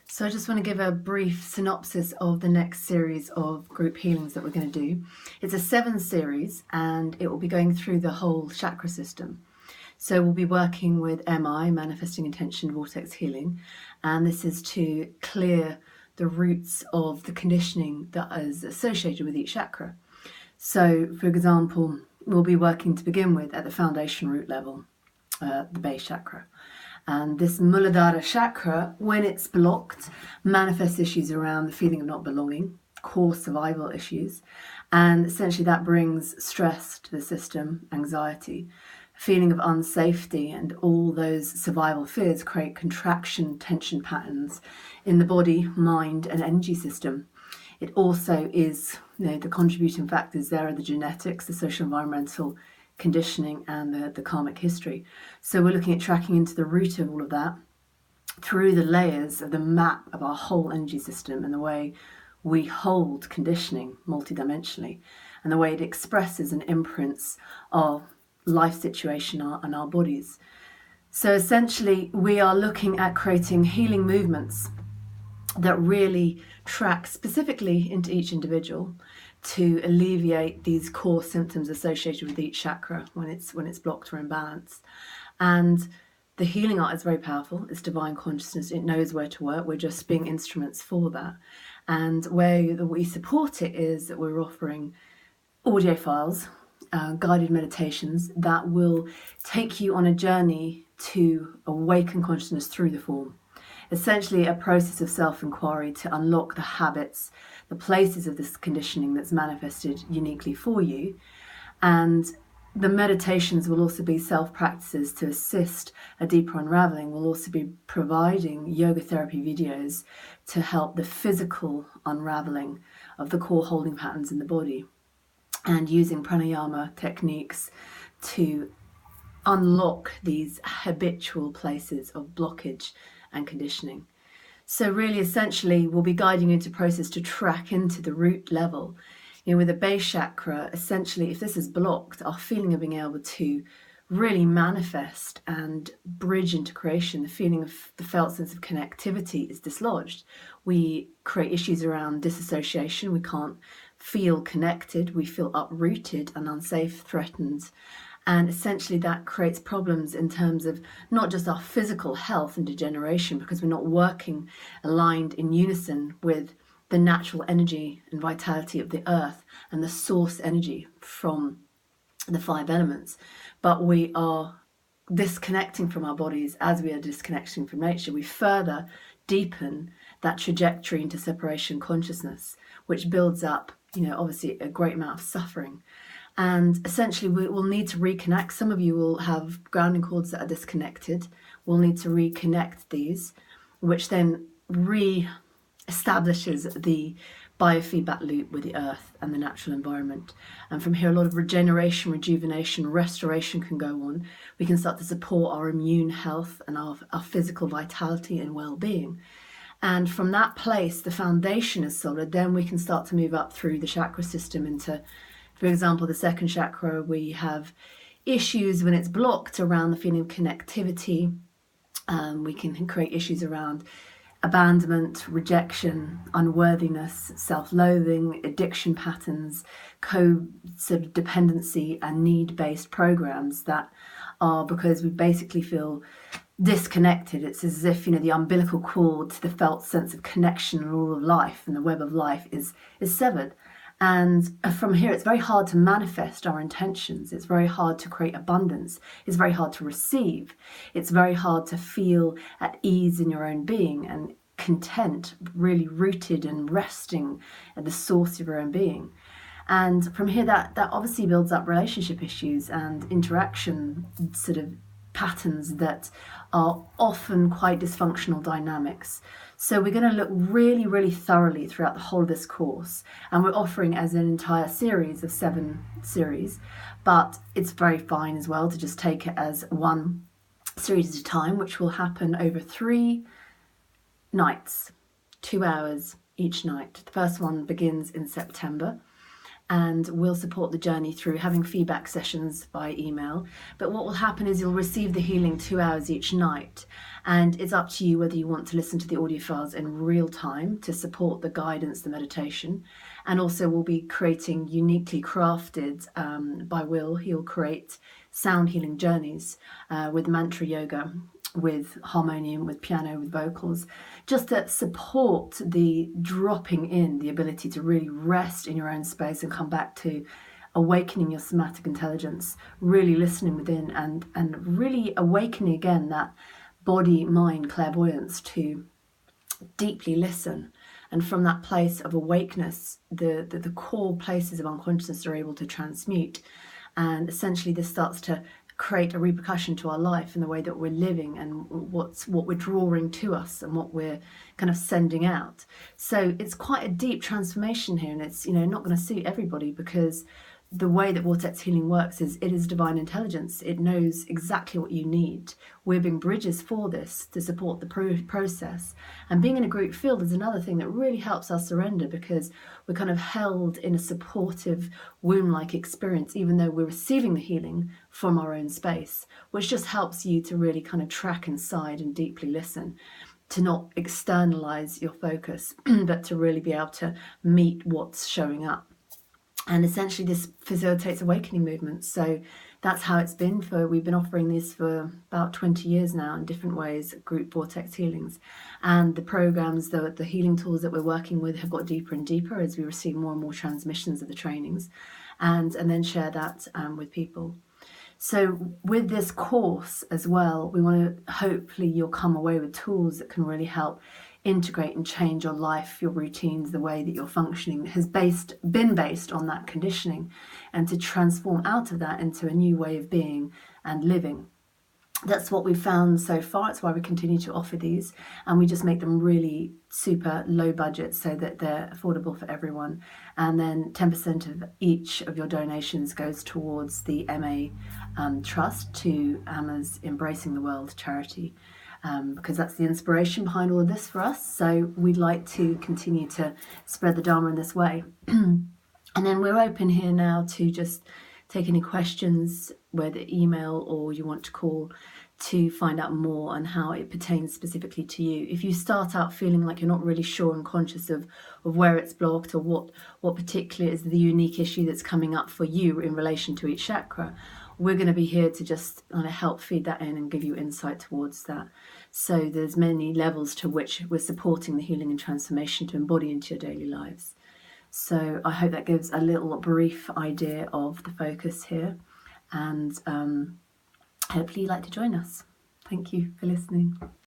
So I just want to give a brief synopsis of the next series of group healings that we're going to do. It's a 7 series and it will be going through the whole chakra system. So we'll be working with MI, Manifesting Intention Vortex Healing, and this is to clear the roots of the conditioning that is associated with each chakra. So, for example, we'll be working to begin with at the foundation root level, the base chakra. And this Muladhara chakra, when it's blocked, manifests issues around the feeling of not belonging, core survival issues. And essentially that brings stress to the system, anxiety, feeling of unsafety, and all those survival fears create contraction, tension patterns in the body, mind, and energy system. It also is, the contributing factors there are the genetics, the social environmental conditioning, and the karmic history. So we're looking at tracking into the root of all of that through the layers of the map of our whole energy system and the way we hold conditioning multidimensionally and the way it expresses and imprints our life situation and our bodies. So essentially we are looking at creating healing movements that really track specifically into each individual to alleviate these core symptoms associated with each chakra when it's blocked or imbalanced. And the healing art is very powerful. It's divine consciousness. It knows where to work. We're just being instruments for that. And where we support it is that we're offering audio files, guided meditations that will take you on a journey to awaken consciousness through the form. Essentially a process of self-inquiry to unlock the habits, the places of this conditioning that's manifested uniquely for you. And the meditations will also be self-practices to assist a deeper unraveling. We'll also be providing yoga therapy videos to help the physical unraveling of the core holding patterns in the body, and using pranayama techniques to unlock these habitual places of blockage and conditioning. So really, essentially, we'll be guiding you into a process to track into the root level. With the base chakra, essentially, if this is blocked, our feeling of being able to really manifest and bridge into creation, the feeling of the felt sense of connectivity is dislodged. We create issues around disassociation. We can't feel connected. We feel uprooted and unsafe, threatened. And essentially that creates problems in terms of not just our physical health and degeneration, because we're not working aligned in unison with the natural energy and vitality of the earth and the source energy from the 5 elements, but we are disconnecting from our bodies as we are disconnecting from nature. We further deepen that trajectory into separation consciousness, which builds up, obviously a great amount of suffering. And essentially we will need to reconnect. Some of you will have grounding cords that are disconnected. We'll need to reconnect these, which then re-establishes the biofeedback loop with the earth and the natural environment. And from here, a lot of regeneration, rejuvenation, restoration can go on. We can start to support our immune health and our physical vitality and well-being. And from that place, the foundation is solid. Then we can start to move up through the chakra system into, for example, the second chakra. We have issues when it's blocked around the feeling of connectivity. We can create issues around abandonment, rejection, unworthiness, self-loathing, addiction patterns, sort of dependency and need-based programs that are because we basically feel disconnected. It's as if, the umbilical cord to the felt sense of connection and all of life and the web of life is severed. And from here, it's very hard to manifest our intentions. It's very hard to create abundance. It's very hard to receive. It's very hard to feel at ease in your own being and content, really rooted and resting at the source of your own being. And from here, that obviously builds up relationship issues and interaction sort of patterns that are often quite dysfunctional dynamics. So we're going to look really, really thoroughly throughout the whole of this course, and we're offering as an entire series of 7 series, but it's very fine as well to just take it as one series at a time, which will happen over 3 nights, 2 hours each night. The first one begins in September, and we'll support the journey through having feedback sessions by email. But what will happen is you'll receive the healing 2 hours each night, and it's up to you whether you want to listen to the audio files in real time to support the guidance, the meditation. And also we'll be creating uniquely crafted, by Will, he'll create sound healing journeys with mantra yoga, with harmonium, with piano, with vocals, just to support the dropping in, the ability to really rest in your own space and come back to awakening your somatic intelligence, really listening within, and really awakening again that body mind clairvoyance to deeply listen. And from that place of awakeness, the core places of unconsciousness are able to transmute, and essentially this starts to create a repercussion to our life and the way that we're living and what we're drawing to us and what we're kind of sending out. So it's quite a deep transformation here, and it's, not going to suit everybody, because the way that vortex healing works is it is divine intelligence. It knows exactly what you need. We're being bridges for this to support the process. And being in a group field is another thing that really helps us surrender, because we're kind of held in a supportive womb-like experience, even though we're receiving the healing from our own space, which just helps you to really kind of track inside and deeply listen, to not externalize your focus, but to really be able to meet what's showing up. And essentially this facilitates awakening movements. So that's how it's been we've been offering this for about 20 years now in different ways, group vortex healings. And the programs, the healing tools that we're working with have got deeper and deeper as we receive more and more transmissions of the trainings, and then share that with people. So with this course as well, we want to, hopefully you'll come away with tools that can really help integrate and change your life, your routines, the way that you're functioning has been based on that conditioning, and to transform out of that into a new way of being and living. That's what we've found so far. It's why we continue to offer these, and we just make them really super low budget so that they're affordable for everyone. And then 10% of each of your donations goes towards the MA Trust, to Emma's Embracing the World charity, because that's the inspiration behind all of this for us. So we'd like to continue to spread the Dharma in this way. And then we're open here now to just take any questions, whether email or you want to call, to find out more on how it pertains specifically to you. If you start out feeling like you're not really sure and conscious of where it's blocked, or what particularly is the unique issue that's coming up for you in relation to each chakra, we're going to be here to just help feed that in and give you insight towards that. So there's many levels to which we're supporting the healing and transformation to embody into your daily lives. So I hope that gives a little brief idea of the focus here, and hopefully you'd like to join us. Thank you for listening.